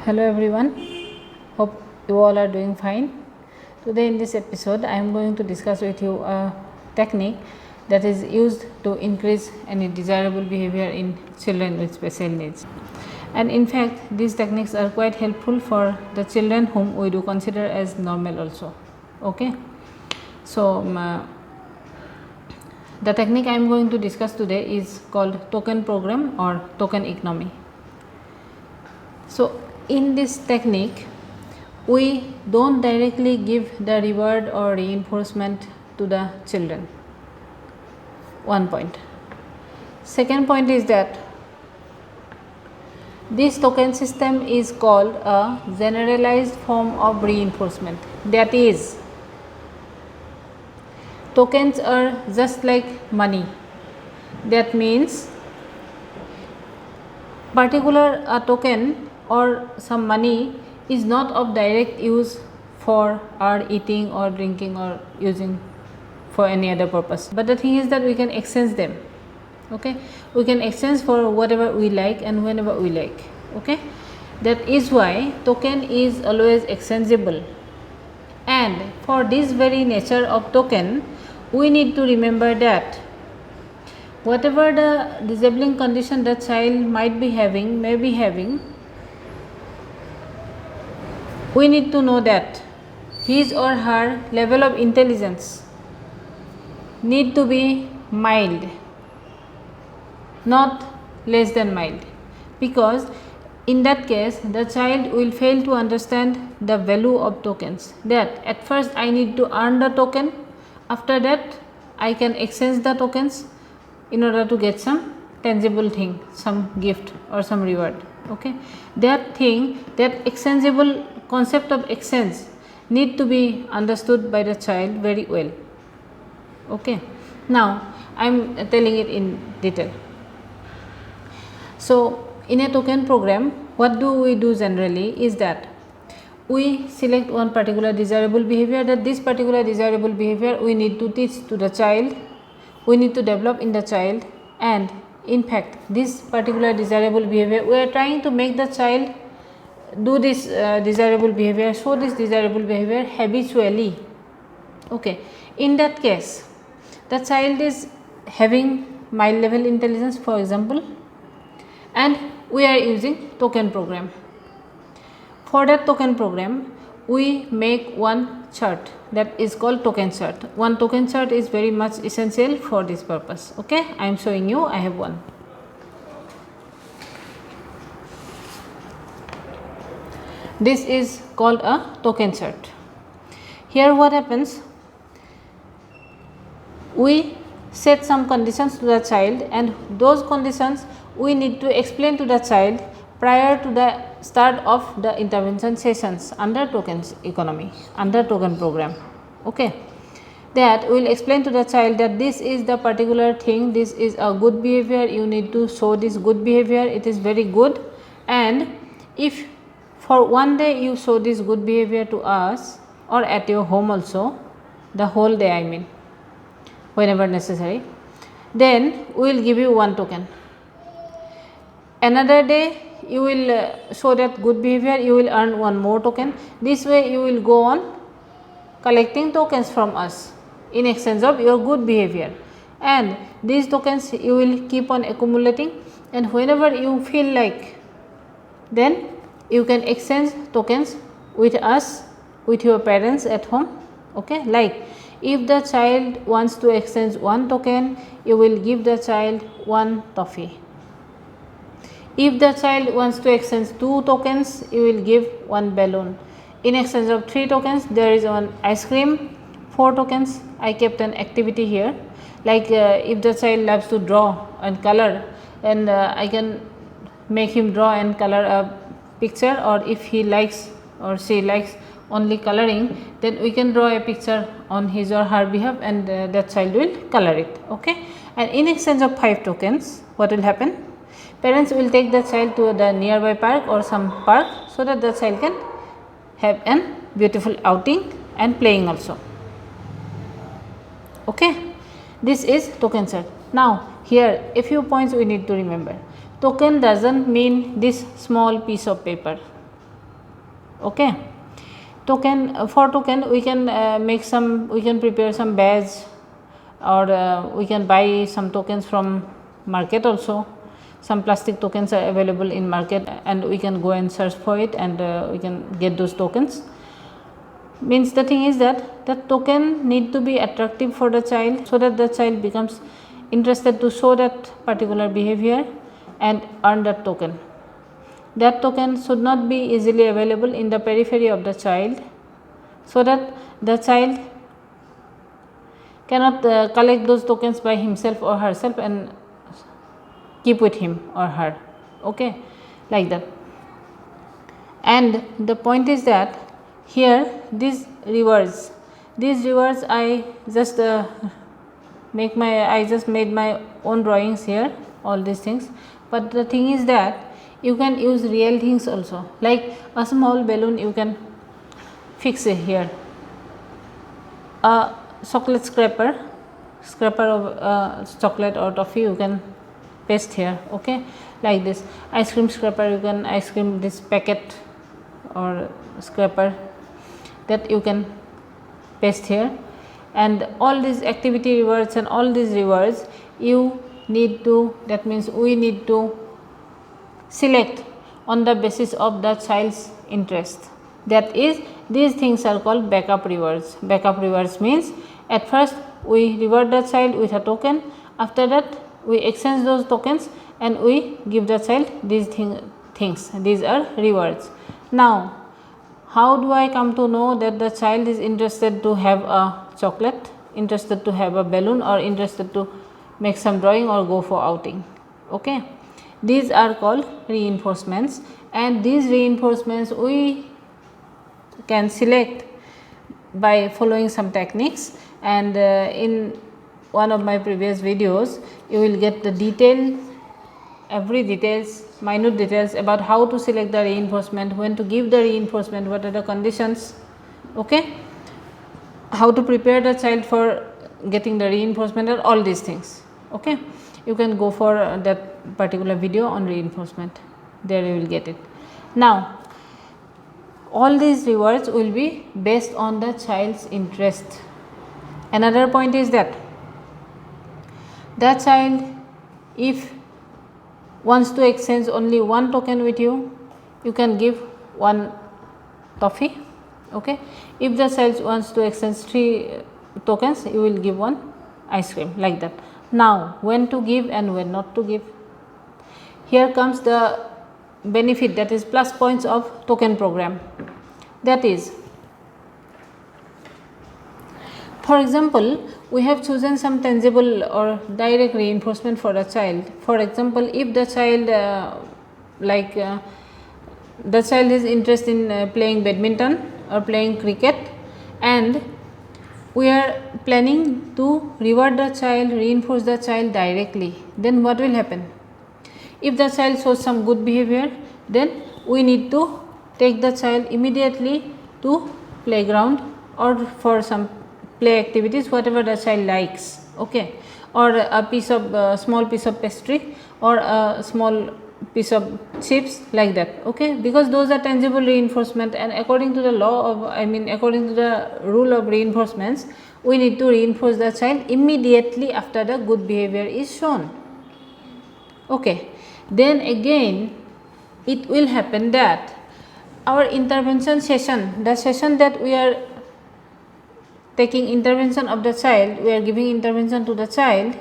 Hello everyone, hope you all are doing fine. Today in this episode I am going to discuss with you a technique that is used to increase any desirable behavior in children with special needs. And in fact these techniques are quite helpful for the children whom we do consider as normal also. Okay. So the technique I am going to discuss today is called token program or token economy. So in this technique we don't directly give the reward or reinforcement to the children. One point. Second point is that this token system is called a generalized form of reinforcement. That is, tokens are just like money. That means particular a token or some money is not of direct use for our eating or drinking or using for any other purpose, but the thing is that we can exchange them. Okay, we can exchange for whatever we like and whenever we like. Okay, that is why token is always exchangeable, and for this very nature of token we need to remember that whatever the disabling condition the child might be having, may be having, we need to know that his or her level of intelligence need to be mild, not less than mild, because in that case the child will fail to understand the value of tokens, that at first I need to earn the token, after that I can exchange the tokens in order to get some tangible thing, some gift or some reward. Okay, that thing, that exchangeable concept of exchange need to be understood by the child very well. Okay, now I am telling it in detail. So in a token program what do we do generally is that we select one particular desirable behavior, that this particular desirable behavior we need to teach to the child, we need to develop in the child, and in fact this particular desirable behavior we are trying to make the child do this desirable behavior, show this desirable behavior habitually. Okay, in that case the child is having mild level intelligence, for example, and we are using token program. For that token program we make one chart that is called token chart. One token chart is very much essential for this purpose. Okay, I am showing you, I have one. This is called a token chart. Here what happens, we set some conditions to the child, and those conditions we need to explain to the child prior to the start of the intervention sessions under tokens economy, under token program. Okay, that we will explain to the child that this is the particular thing, this is a good behavior, you need to show this good behavior, it is very good, and if for one day you show this good behavior to us or at your home also, the whole day I mean, whenever necessary, then we will give you one token. Another day you will show that good behavior, you will earn one more token. This way you will go on collecting tokens from us in exchange of your good behavior, and these tokens you will keep on accumulating, and whenever you feel like, then you can exchange tokens with us, with your parents at home. Okay, like if the child wants to exchange one token, you will give the child one toffee. If the child wants to exchange two tokens, you will give one balloon. In exchange of 3 tokens there is one ice cream. 4 tokens I kept an activity here, like if the child loves to draw and color, and I can make him draw and color a picture, or if he likes or she likes only coloring, then we can draw a picture on his or her behalf, and that child will color it. Okay, and in exchange of 5 tokens what will happen, parents will take the child to the nearby park or some park, so that the child can have an beautiful outing and playing also. Okay, this is token chart. Now here a few points we need to remember. Token does not mean this small piece of paper. Okay. Token, for token we can we can prepare some badge, or we can buy some tokens from market also. Some plastic tokens are available in market, and we can go and search for it, and we can get those tokens. Means the thing is that the token need to be attractive for the child, so that the child becomes interested to show that particular behavior and earn that token. That token should not be easily available in the periphery of the child, so that the child cannot collect those tokens by himself or herself and keep with him or her. Okay, like that. And the point is that here these rewards I just made my own drawings here, all these things. But the thing is that you can use real things also, like a small balloon you can fix it here, a chocolate scraper of chocolate or toffee you can paste here. Okay, like this ice cream scraper, you can ice cream this packet or scraper that you can paste here. And all these activity rewards and all these rewards you need to, that means we need to select on the basis of the child's interest. That is, these things are called backup rewards. Backup rewards means at first we reward the child with a token, after that we exchange those tokens and we give the child these things. These are rewards. Now, how do I come to know that the child is interested to have a chocolate, interested to have a balloon, or interested to make some drawing or go for outing? Okay, these are called reinforcements, and these reinforcements we can select by following some techniques. And in one of my previous videos you will get the minute details about how to select the reinforcement, when to give the reinforcement, what are the conditions, okay, how to prepare the child for getting the reinforcement, and all these things. Okay, you can go for that particular video on reinforcement, there you will get it. Now, all these rewards will be based on the child's interest. Another point is that the child, if wants to exchange only one token with you, you can give one toffee. Okay, if the child wants to exchange 3 tokens, you will give one ice cream, like that. Now, when to give and when not to give, here comes the benefit, that is plus points of token program. That is, for example, we have chosen some tangible or direct reinforcement for the child. For example, if the child the child is interested in playing badminton or playing cricket, and we are planning to reward the child, reinforce the child directly, then what will happen? If the child shows some good behavior, then we need to take the child immediately to playground or for some play activities, whatever the child likes. Okay, or a small piece of pastry, or a small piece of chips, like that. Okay, because those are tangible reinforcement, and according to the law of, according to the rule of reinforcements, we need to reinforce the child immediately after the good behavior is shown. Okay, then again it will happen that our intervention session, the session that we are taking intervention of the child, we are giving intervention to the child,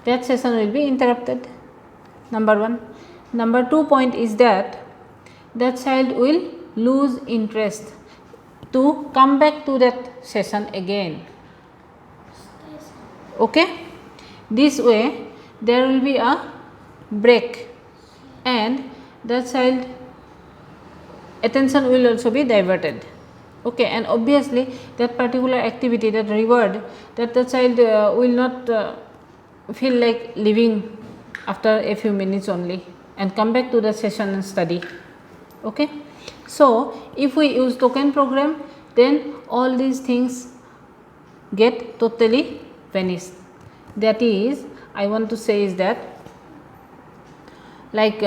that session will be interrupted. Number 1. Number 2 point is that the child will lose interest to come back to that session again. Okay, this way there will be a break and the child attention will also be diverted. Okay, and obviously that particular activity, that reward, that the child will not feel like leaving after a few minutes only and come back to the session and study. Okay, so if we use token program, then all these things get totally vanished. That is, I want to say is that, like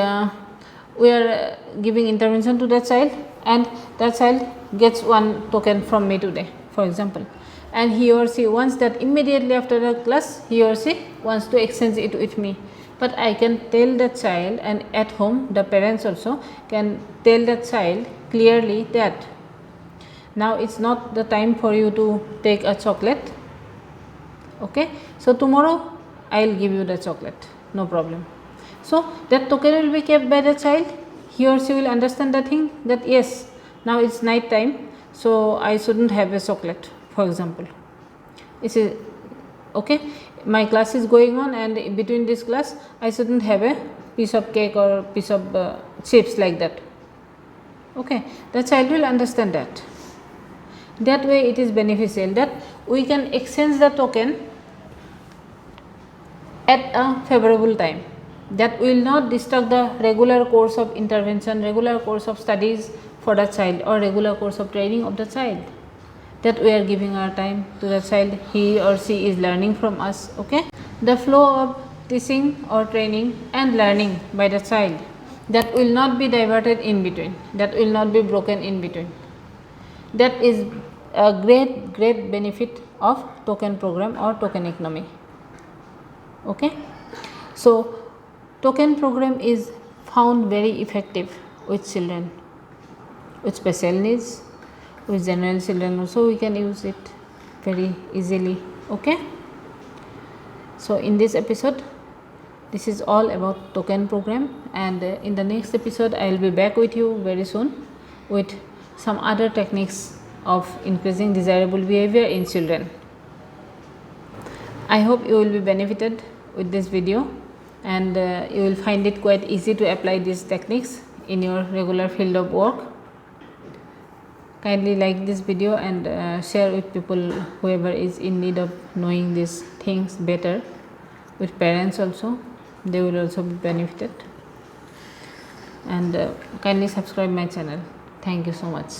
we are giving intervention to that child, and that child gets one token from me today, for example, and he or she wants that immediately after the class he or she wants to exchange it with me. But I can tell the child, and at home the parents also can tell the child clearly that now it's not the time for you to take a chocolate, okay, so tomorrow I will give you the chocolate, no problem. So that token will be kept by the child. He or she will understand the thing that yes, now it's night time, so I shouldn't have a chocolate, for example. Is it okay? My class is going on, and between this class I shouldn't have a piece of cake or piece of chips like that. Okay, the child will understand that. That way it is beneficial that we can exchange the token at a favorable time, that will not disturb the regular course of intervention, regular course of studies for the child, or regular course of training of the child, that we are giving our time to the child, he or she is learning from us. Okay, the flow of teaching or training and learning by the child, that will not be diverted in between, that will not be broken in between. That is a great benefit of token program or token economy. Okay, so token program is found very effective with children with special needs, with general children also we can use it very easily. Okay, so in this episode this is all about token program, and in the next episode I will be back with you very soon with some other techniques of increasing desirable behavior in children. I hope you will be benefited with this video, and you will find it quite easy to apply these techniques in your regular field of work. Kindly like this video and share with people, whoever is in need of knowing these things better, with parents also, they will also be benefited. And kindly subscribe my channel. Thank you so much.